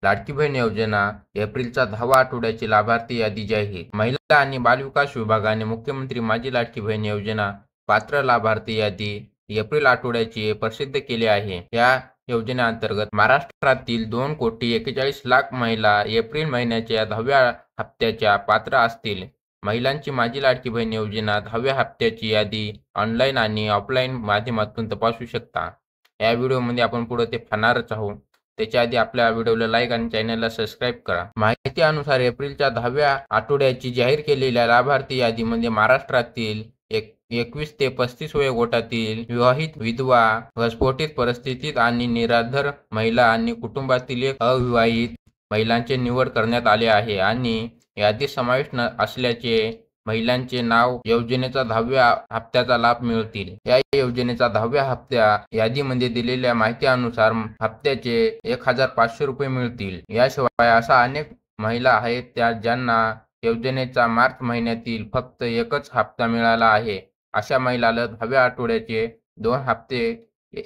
लाडकी बहीण योजना एप्रिलचा 10वा आठवड्याची लाभार्थी यादी जाहीर. महिला आणि बालविकास विभागाने मुख्यमंत्री माझी लाडकी बहीण योजना पात्र लाभार्थी यादी एप्रिल आठवड्याची प्रसिद्ध केली आहे. या योजनेअंतर्गत महाराष्ट्रातील 2,41,00,000 महिला एप्रिल महिन्याच्या 10व्या हप्त्याच्या पात्र असतील. महिलांची माझी लाडकी बहीण योजना 10व्या हप्त्याची यादी ऑनलाईन आणि ऑफलाईन माध्यमातून तपासू शकता. या व्हिडिओमध्ये आपण पुढे ते पाहणारच आहोत. त्याच्या आधी आपल्या व्हिडिओला लाईक आणि चॅनलला सबस्क्राईब करा. माहितीनुसार एप्रिलच्या 10व्या आठवड्याची जाहीर केलेल्या लाभार्थी यादीमध्ये महाराष्ट्रातील 21 ते 35 वयोगटातील विवाहित, विधवा, घटस्फोटित परिस्थितीत आणि निराधार महिला आणि कुटुंबातील एक अविवाहित महिलांची निवड करण्यात आली आहे आणि यादीत समाविष्ट असल्याचे महिलांचे नाव योजनेचा 10व्या हप्त्याचा लाभ मिळतील. या योजनेचा 10व्या हप्त्या यादीमध्ये दिलेल्या माहितीनुसार हप्त्याचे 1,500 रुपये मिळतील. याशिवाय अशा अनेक महिला आहेत ज्यांना योजनेचा मार्च महिन्यातील फक्त एकच हप्ता मिळाला आहे. अशा महिलाला 10व्या आठवड्याचे 2 हप्ते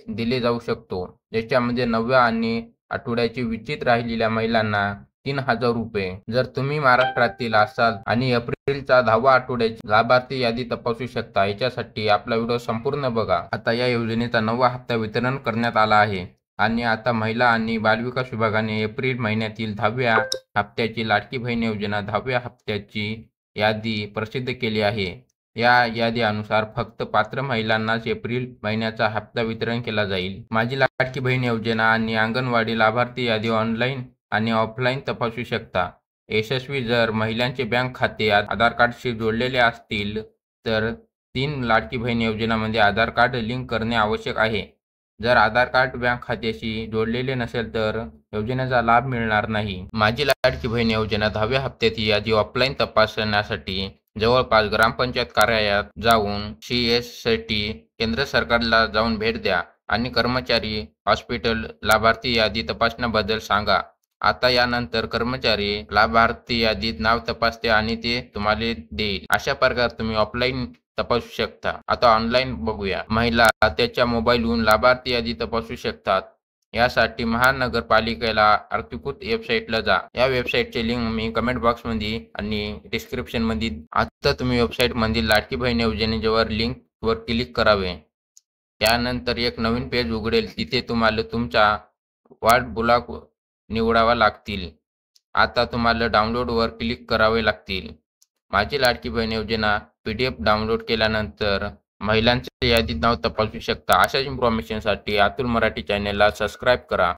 दिले जाऊ शकतो, ज्याच्यामध्ये 9व्या आणि आठवड्याची वंचित राहिलेल्या महिलांना 3,000 रुपये. जर तुम्ही महाराष्ट्रातील असाल आणि एप्रिलचा 10वा आठवड्याची लाभार्थी यादी तपासू शकता, याच्यासाठी आपला व्हिडिओ संपूर्ण बघा. आता या योजनेचा 9वा हप्ता वितरण करण्यात आला आहे आणि आता महिला आणि बालविकास विभागाने एप्रिल महिन्यातील 10व्या हप्त्याची लाडकी बहीण योजना 10व्या हप्त्याची यादी प्रसिद्ध केली आहे. या यादीनुसार फक्त पात्र महिलांनाच एप्रिल महिन्याचा हप्ता वितरण केला जाईल. माझी लाडकी बहीण योजना आणि अंगणवाडी लाभार्थी यादी ऑनलाईन आणि ऑफलाईन तपासू शकता. यशस्वी जर महिलांचे बँक खाते आधार कार्डशी जोडलेले असतील तर 3 लाडकी बहीण योजनांमध्ये आधार कार्ड लिंक करणे आवश्यक आहे. जर आधार कार्ड बँक खात्याशी जोडलेले नसेल तर योजनेचा लाभ मिळणार नाही. माझी लाडकी बहीण योजना 10व्या हप्त्याची यादी ऑफलाईन तपासण्यासाठी जवळपास ग्रामपंचायत कार्यालयात जाऊन CST केंद्र सरकारला जाऊन भेट द्या आणि कर्मचारी हॉस्पिटल लाभार्थी यादी तपासण्याबद्दल सांगा. आता यानंतर कर्मचारी लाभार्थी यादीत नाव तपासते आणि ते तुम्हाला देईल. अशा प्रकारे तुम्ही ऑफलाईन तपासू शकता. आता ऑनलाईन बघूया. महिला त्याच्या मोबाईलवरून लाभार्थी यादी तपासू शकतात. यासाठी महानगरपालिकेला अधिकृत वेबसाईटला जा. या वेबसाईटचे लिंक मी कमेंट बॉक्समध्ये आणि डिस्क्रिप्शनमध्ये. आता तुम्ही वेबसाईटमधील लाडकी बहीण योजनेवर लिंकवर क्लिक करावे. त्यानंतर एक नवीन पेज उघडेल. तिथे तुम्हाला तुमचा वार्ड ब्लॉक निवडावा लागतील. आता तुम्हाला डाउनलोडवर क्लिक करावे लागतील. माझी लाडकी बहीण योजना PDF डाउनलोड केल्यानंतर महिलांच्या यादीत नाव तपासू शकता. अशाच इन्फॉर्मेशनसाठी अतुल मराठी चॅनलला सबस्क्राईब करा.